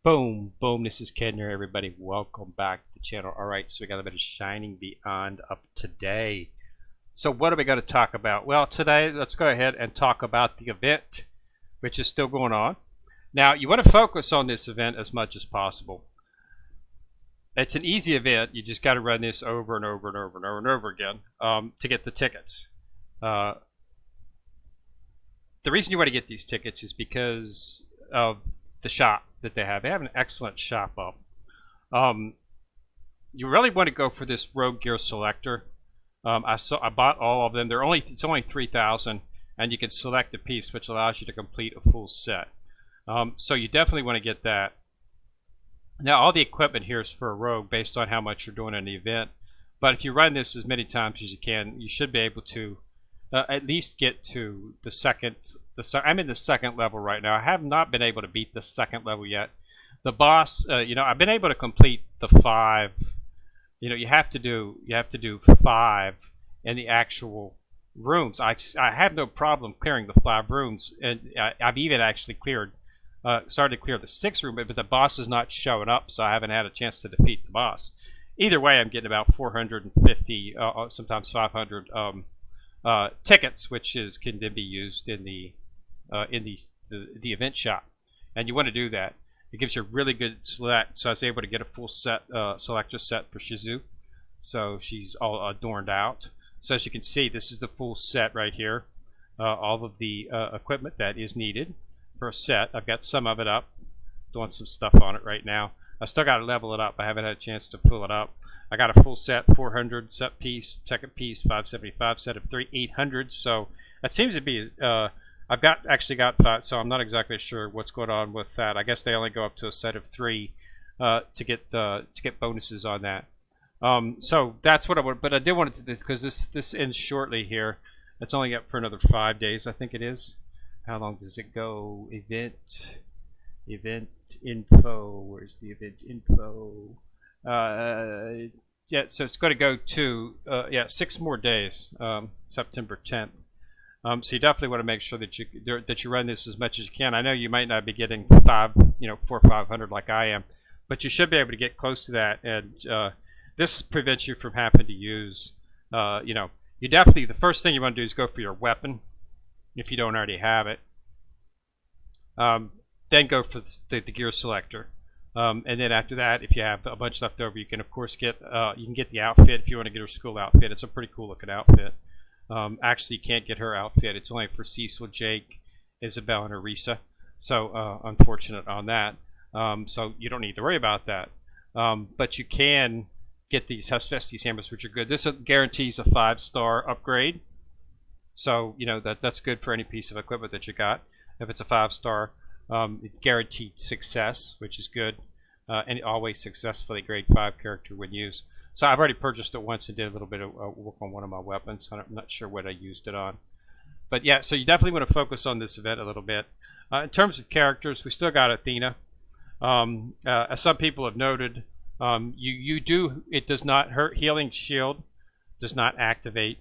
Boom, boom, this is Ken here, everybody. Welcome back to the channel. All right, so we got a bit of Shining Beyond up today. So what are we going to talk about? Well, today, let's go ahead and talk about the event, which is still going on. Now, you want to focus on this event as much as possible. It's an easy event. You just got to run this over and over and over and over and over again to get the tickets. The reason you want to get these tickets is because of the shop that they have. They have an excellent shop up. You really want to go for this Rogue Gear Selector. I bought all of them. It's only 3,000, and you can select a piece, which allows you to complete a full set. So you definitely want to get that. Now, all the equipment here is for a Rogue based on how much you're doing in the event. But if you run this as many times as you can, you should be able to at least get to the second. I'm in the second level right now. I have not been able to beat the second level yet. The boss, I've been able to complete the 5. You have to do 5 in the actual rooms. I have no problem clearing the 5 rooms, and I've even actually started to clear the 6th room, but the boss is not showing up, so I haven't had a chance to defeat the boss. Either way, I'm getting about 450, sometimes 500 tickets, which can then be used in the event shop, and you want to do that. It gives you a really good select. So I was able to get a full set selector set for Shizu, so she's all adorned out. So as you can see, this is the full set right here. All of the equipment that is needed for a set. I've got some of it up, doing some stuff on it right now. I still got to level it up. I haven't had a chance to fill it up. I got a full set, 400 set piece, second piece, 575 set of 3, 800. So that seems to be. I've actually got 5, so I'm not exactly sure what's going on with that. I guess they only go up to a set of 3 to get bonuses on that. So that's what I want. But I did want to do this because this ends shortly here. It's only up for another 5 days, I think it is. How long does it go? Event info. Where's the event info? Yeah, so it's going to go to 6 more days. September 10th. So you definitely want to make sure that you run this as much as you can. I know you might not be getting 4 or 500 like I am, but you should be able to get close to that. And this prevents you from having to use. You definitely, the first thing you want to do is go for your weapon if you don't already have it. Then go for the gear selector, and then after that, if you have a bunch left over, you can of course get the outfit if you want to get her school outfit. It's a pretty cool looking outfit. Actually, you can't get her outfit. It's only for Cecil, Jake, Isabel, and Arisa. So unfortunate on that. So you don't need to worry about that. But you can get these Hespedes hammers, which are good. This guarantees a 5-star upgrade. So that's good for any piece of equipment that you got. If it's a 5-star, guaranteed success, which is good, and always successfully grade 5 character when used. So I've already purchased it once and did a little bit of work on one of my weapons. I'm not sure what I used it on. But yeah, so you definitely want to focus on this event a little bit. In terms of characters, we still got Athena. As some people have noted, it does not hurt. Healing Shield does not activate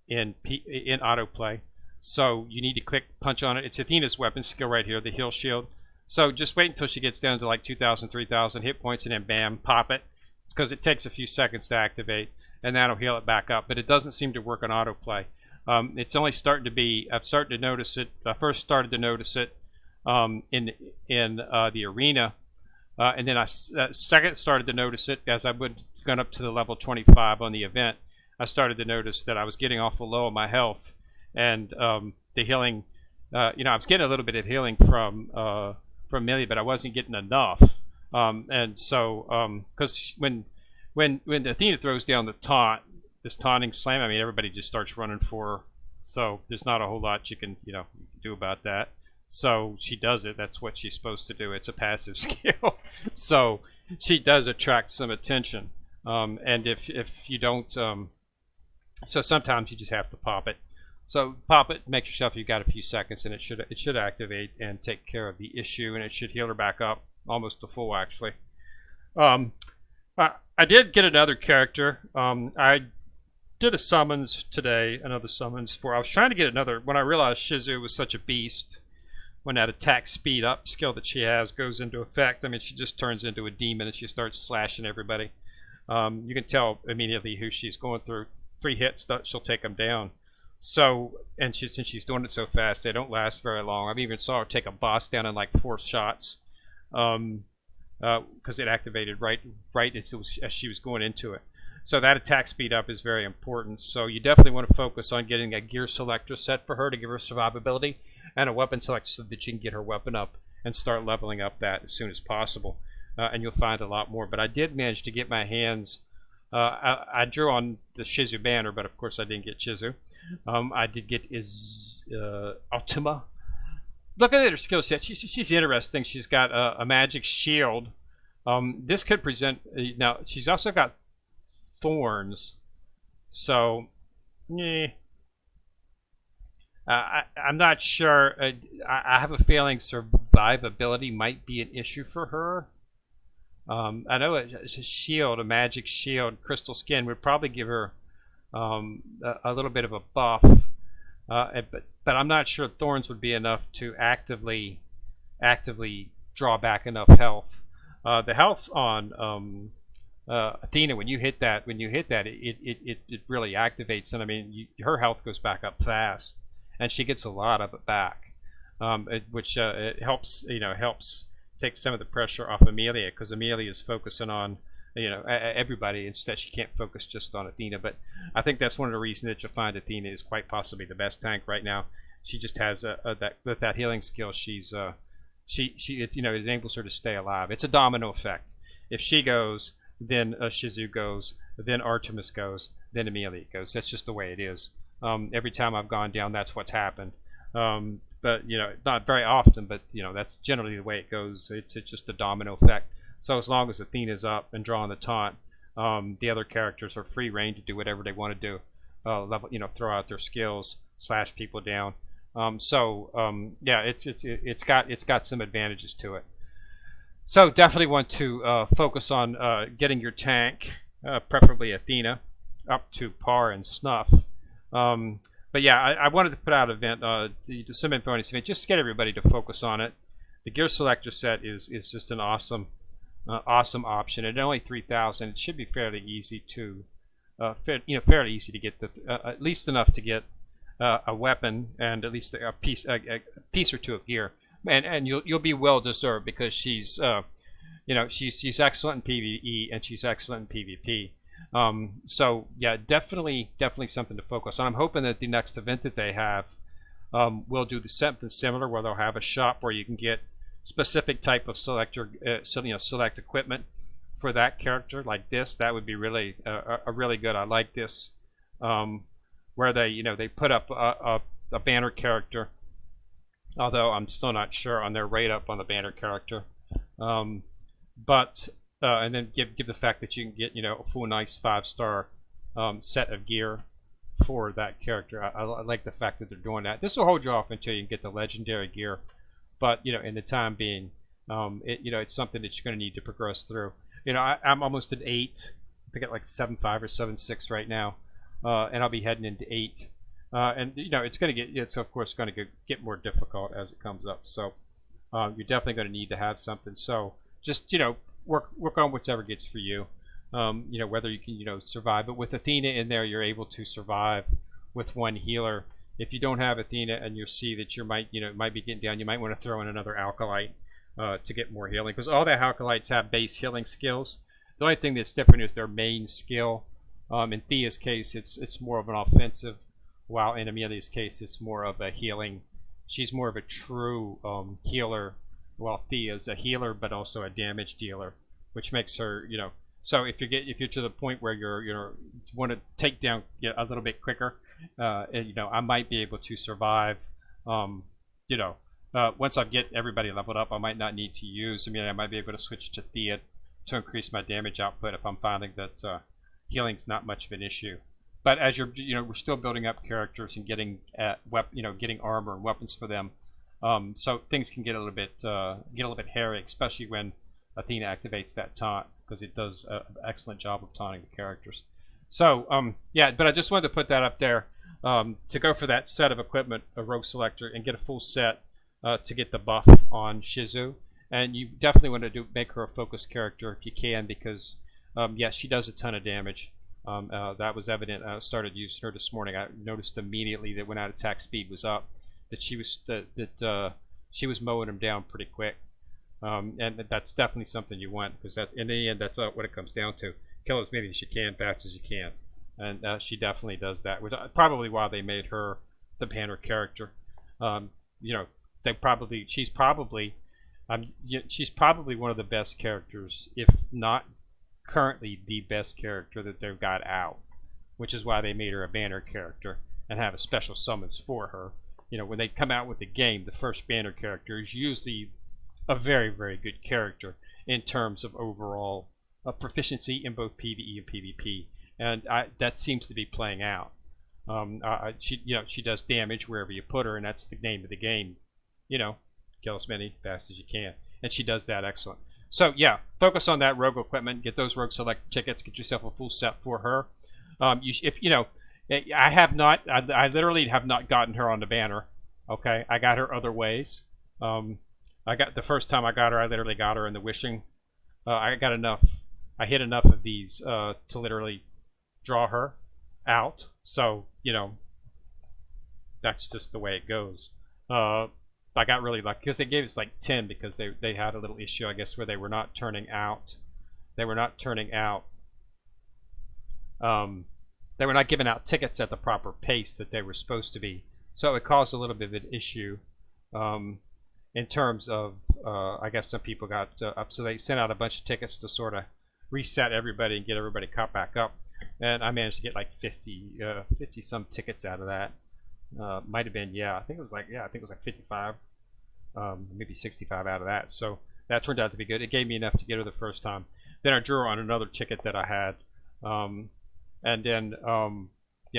in autoplay. So you need to punch on it. It's Athena's weapon skill right here, the Heal Shield. So just wait until she gets down to like 2,000, 3,000 hit points and then bam, pop it. Because it takes a few seconds to activate, and that'll heal it back up. But it doesn't seem to work on autoplay. It's only starting to be. I've started to notice it. I first started to notice it in the arena, and then I second started to notice it as I would gone up to the level 25 on the event. I started to notice that I was getting awful low on my health, and the healing. I was getting a little bit of healing from Millie, but I wasn't getting enough. And so, because when Athena throws down the taunt, this taunting slam, I mean, everybody just starts running for her. So there's not a whole lot you can do about that. So she does it. That's what she's supposed to do. It's a passive skill. So she does attract some attention. And if you don't, so sometimes you just have to pop it. So pop it, make yourself you've got a few seconds, and it should activate and take care of the issue, and it should heal her back up. Almost to full, actually. I did get another character. I did a summons today, another summons I was trying to get another, when I realized Shizu was such a beast, when that attack speed up skill that she has goes into effect. I mean, she just turns into a demon and she starts slashing everybody. You can tell immediately who she's going through. 3 hits, she'll take them down. So, and since she's doing it so fast, they don't last very long. I've even saw her take a boss down in like 4 shots, because it activated right as she was going into it. So that attack speed up is very important. So you definitely want to focus on getting a gear selector set for her to give her survivability, and a weapon selector so that you can get her weapon up and start leveling up that as soon as possible. And you'll find a lot more. But I did manage to get my hands. I drew on the Shizu banner, but of course I didn't get Shizu. I did get Ultima. Look at her skill set. She's interesting. She's got a magic shield. This could present. Now she's also got thorns. So, I'm not sure. I have a feeling survivability might be an issue for her. I know a shield, a magic shield, crystal skin would probably give her a little bit of a buff, but I'm not sure thorns would be enough to actively draw back enough health. The health on Athena, when you hit that, it really activates, and I mean, her health goes back up fast, and she gets a lot of it back, which it helps, helps take some of the pressure off Amelia, because Amelia is focusing on everybody. Instead, she can't focus just on Athena. But I think that's one of the reasons that you'll find Athena is quite possibly the best tank right now. She just has that healing skill. It enables her to stay alive. It's a domino effect. If she goes, then Shizu goes, then Artemis goes, then Amelia goes. That's just the way it is. Every time I've gone down, that's what's happened. But not very often, but that's generally the way it goes. It's just a domino effect. So as long as Athena's up and drawing the taunt, the other characters are free reign to do whatever they want to do. Throw out their skills, slash people down. Yeah, it's got some advantages to it. So definitely want to focus on getting your tank, preferably Athena, up to par and snuff. But yeah, I wanted to put out an event, some info on this event, just to get everybody to focus on it. The gear selector set is just an awesome option. At only 3,000, it should be fairly easy to, fairly easy to get at least enough to get a weapon and at least a piece or two of gear, and you'll be well deserved, because she's she's excellent in PvE and she's excellent in PvP. So yeah, definitely something to focus on. I'm hoping that the next event that they have will do something similar, where they'll have a shop where you can get specific type of selector, select equipment for that character, like this. That would be really a really good. I like this, where they put up a banner character, although I'm still not sure on their rate up on the banner character, but. And then give the fact that you can get a full nice 5-star set of gear for that character. I like the fact that they're doing that. This will hold you off until you can get the legendary gear, but in the time being, it's something that you're going to need to progress through. I'm almost at 8. I think at like 7.5 or 7.6 right now, and I'll be heading into 8. And it's of course going to get more difficult as it comes up. So you're definitely going to need to have something. So just work on whatever gets for you. Whether you can survive, but with Athena in there, you're able to survive with one healer. If you don't have Athena and you see that you might be getting down, you might want to throw in another Alkalite to get more healing, because all the Alkalites have base healing skills. The only thing that's different is their main skill. In Thea's case, it's more of an offensive, while in Amelia's case, it's more of a healing. She's more of a true healer, while Thea's a healer but also a damage dealer, which makes her, So if you're to the point where you want to take down a little bit quicker, I might be able to survive. Once I get everybody leveled up, I might not need to use. I might be able to switch to Thea to increase my damage output if I'm finding that healing's not much of an issue. But as we're still building up characters and getting getting armor and weapons for them. So things can get a little bit hairy, especially when Athena activates that taunt, because it does an excellent job of taunting the characters. So yeah, but I just wanted to put that up there to go for that set of equipment, a rogue selector, and get a full set. to get the buff on Shizu, and you definitely want to make her a focus character if you can, because yes, she does a ton of damage. That was evident. I started using her this morning. I noticed immediately that when our attack speed was up, that she was mowing them down pretty quick, and that's definitely something you want, because that in the end that's what it comes down to. Kill as many as you can, fast as you can, and she definitely does that. Which probably why they made her the banner character. You know, she's probably one of the best characters, if not currently the best character that they've got out, which is why they made her a banner character and have a special summons for her. You know, when they come out with the game, the first banner character is usually a very, very good character in terms of overall proficiency in both PvE and PvP, and that seems to be playing out. She does damage wherever you put her, and that's the name of the game. You know, kill as many fast as you can, and she does that excellent. So yeah, focus on that rogue equipment, get those rogue select tickets, get yourself a full set for her. I literally have not gotten her on the banner. Okay, I got her other ways. I got the first time I got her, I literally got her in the wishing. I hit enough of these to literally draw her out. So you know, that's just the way it goes. I got really lucky because they gave us like 10 because they had a little issue, I guess, where they were not turning out. They were not giving out tickets at the proper pace that they were supposed to be. So it caused a little bit of an issue in terms of, I guess some people got up. So they sent out a bunch of tickets to sort of reset everybody and get everybody caught back up. And I managed to get like 50 some tickets out of that. Might have been, I think it was like 55, maybe 65 out of that. So that turned out to be good. It gave me enough to get her the first time. Then I drew on another ticket that I had, and then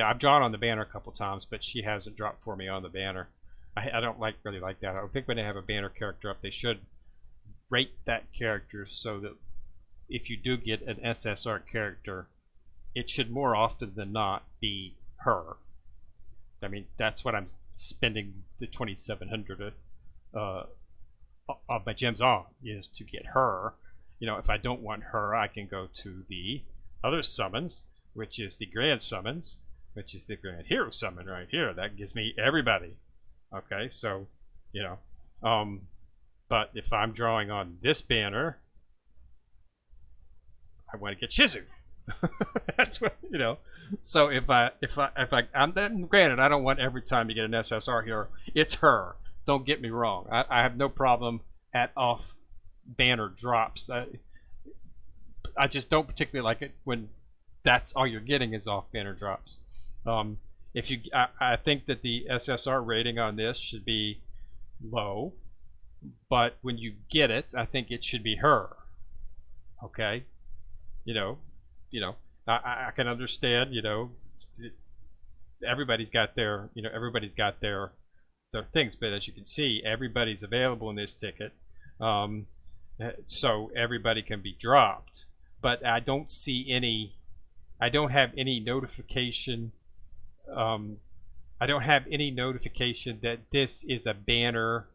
I've drawn on the banner a couple times, but she hasn't dropped for me on the banner. I don't really like that. I think when they have a banner character up, they should rate that character so that if you do get an SSR character, it should more often than not be her. I mean, that's what I'm spending the 2,700 of my gems on, is to get her. You know, if I don't want her, I can go to the other summons, which is the grand summons, which is the grand hero summon right here. That gives me everybody. Okay, so, you know, but if I'm drawing on this banner, I want to get Shizu. That's what, you know. So I'm then, granted, I don't want every time you get an SSR hero, it's her. Don't get me wrong. I have no problem at off banner drops. I just don't particularly like it when that's all you're getting is off banner drops. I think that the SSR rating on this should be low, but when you get it, I think it should be her. Okay, you know, I can understand. You know, everybody's got their things, but as you can see, everybody's available in this ticket, so everybody can be dropped. But I don't see any. I don't have any notification. I don't have any notification that this is a banner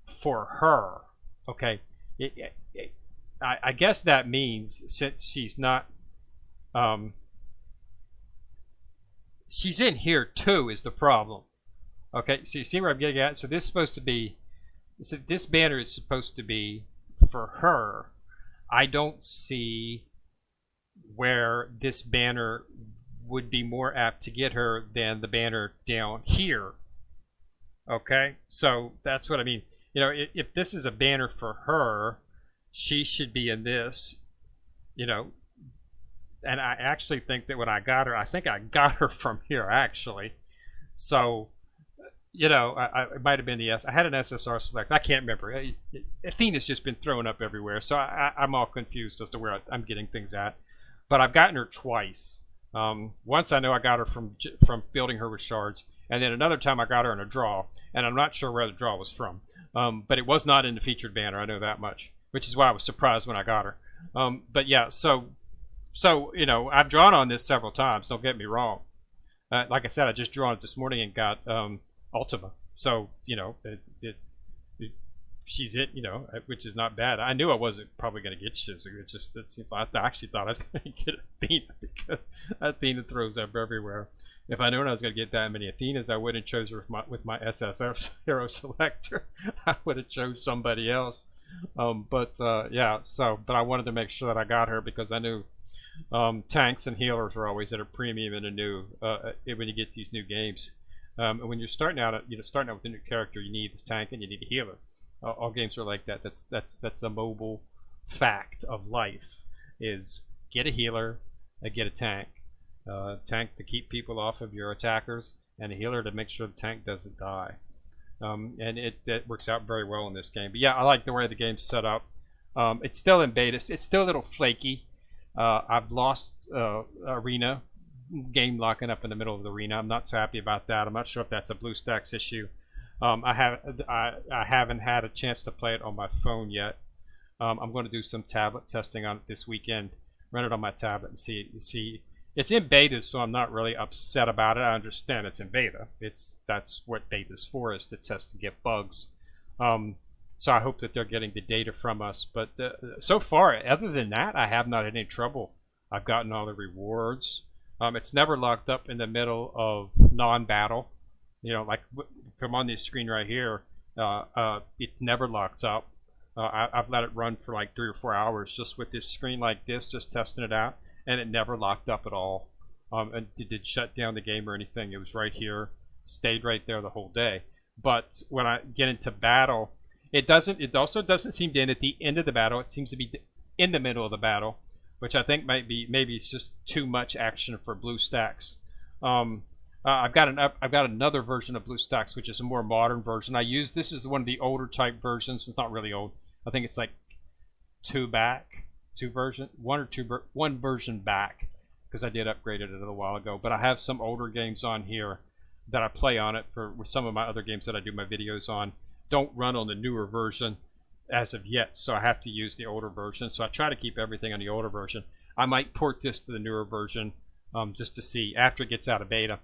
for her. Okay, I guess that means since she's not, she's in here too is the problem. Okay, so you see where I'm getting at? So this is supposed to be, so this banner is supposed to be for her. I don't see where this banner would be more apt to get her than the banner down here. Okay, so that's what I mean. You know, if this is a banner for her, she should be in this, you know. And I actually think that when I got her, I think I got her from here actually. So, you know, it might have been I had an SSR select. I can't remember. Athena's just been thrown up everywhere, so I'm all confused as to where I'm getting things at. But I've gotten her twice. Once I know I got her from building her with shards, and then another time I got her in a draw, and I'm not sure where the draw was from. But it was not in the featured banner, I know that much, which is why I was surprised when I got her. But yeah, so you know, I've drawn on this several times, don't get me wrong. Like I said, I just drew on it this morning and got Ultima. So she's it, which is not bad. I knew I wasn't probably going to get Shizu. It just I actually thought I was going to get Athena because Athena throws up everywhere. If I known I was going to get that many Athenas, I wouldn't have chose her with my SSF hero selector. I would have chose somebody else. But I wanted to make sure that I got her because I knew tanks and healers are always at a premium in a new when you get these new games. And when you're starting out with a new character, you need this tank and you need a healer. All games are like that. That's a mobile fact of life. Is get a healer, get a tank. Tank to keep people off of your attackers, and a healer to make sure the tank doesn't die. And it works out very well in this game. But yeah, I like the way the game's set up. It's still in beta. It's still a little flaky. I've lost arena game locking up in the middle of the arena. I'm not so happy about that. I'm not sure if that's a BlueStacks issue. I haven't had a chance to play it on my phone yet. I'm going to do some tablet testing on it this weekend. Run it on my tablet and see. It's in beta, so I'm not really upset about it. I understand it's in beta. That's what beta's for, is to test and get bugs. So I hope that they're getting the data from us. But so far, other than that, I have not had any trouble. I've gotten all the rewards. It's never locked up in the middle of non-battle. Like from on this screen right here, it never locked up. I've let it run for like 3 or 4 hours just with this screen like this, just testing it out, and it never locked up at all. And it did shut down the game or anything. It was right here, stayed right there the whole day. But when I get into battle, it also doesn't seem to end at the end of the battle. It seems to be in the middle of the battle, which I think maybe it's just too much action for BlueStacks. I've got another version of BlueStacks, which is a more modern version. This is one of the older type versions. It's not really old. I think it's like one version back, because I did upgrade it a little while ago. But I have some older games on here that I play on it with some of my other games that I do my videos on. Don't run on the newer version as of yet, so I have to use the older version. So I try to keep everything on the older version. I might port this to the newer version just to see after it gets out of beta,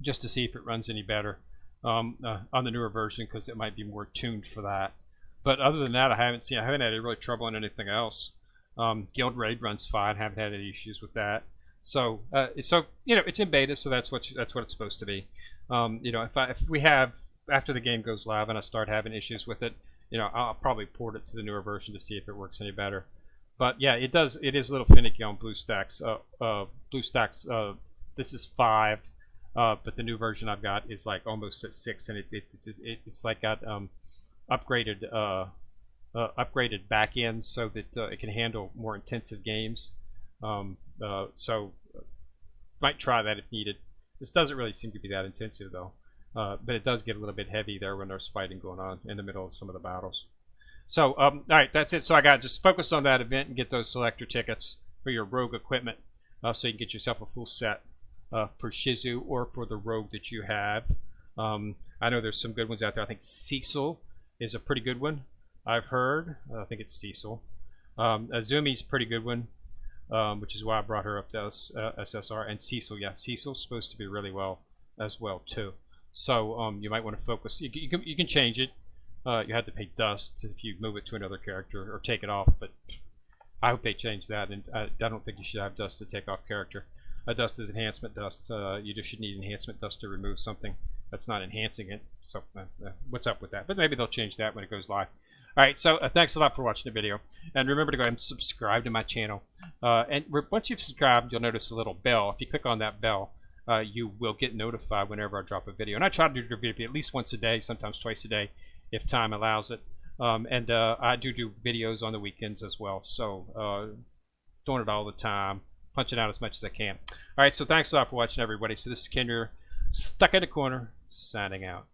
just to see if it runs any better on the newer version, because it might be more tuned for that. But other than that, I haven't had any really trouble on anything else. Guild Raid runs fine. Haven't had any issues with that. So it's in beta, so that's what it's supposed to be. If we have, after the game goes live and I start having issues with it, I'll probably port it to the newer version to see if it works any better. But yeah, it does. It is a little finicky on BlueStacks. BlueStacks. This is 5, but the new version I've got is like almost at 6, and it's like got upgraded back end so that it can handle more intensive games. So might try that if needed. This doesn't really seem to be that intensive though, but it does get a little bit heavy there when there's fighting going on in the middle of some of the battles. So all right, that's it. So I got to just focus on that event and get those selector tickets for your rogue equipment, so you can get yourself a full set for Shizu or for the rogue that you have. I know there's some good ones out there. I think Cecil is a pretty good one, I've heard. I think it's Cecil. Azumi's a pretty good one, which is why I brought her up to SSR. And Cecil, yeah, Cecil's supposed to be really well as well too. So you might want to focus. You can change it. You have to pay dust if you move it to another character or take it off, but I hope they change that. And I don't think you should have dust to take off character. Dust is enhancement dust. You just should need enhancement dust to remove something that's not enhancing it. So what's up with that? But maybe they'll change that when it goes live. All right, so thanks a lot for watching the video. And remember to go ahead and subscribe to my channel. And once you've subscribed, you'll notice a little bell. If you click on that bell, you will get notified whenever I drop a video. And I try to do a video at least once a day, sometimes twice a day, if time allows it. And I do videos on the weekends as well. So doing it all the time, punching out as much as I can. All right, so thanks a lot for watching, everybody. So this is Ken, stuck in the corner, signing out.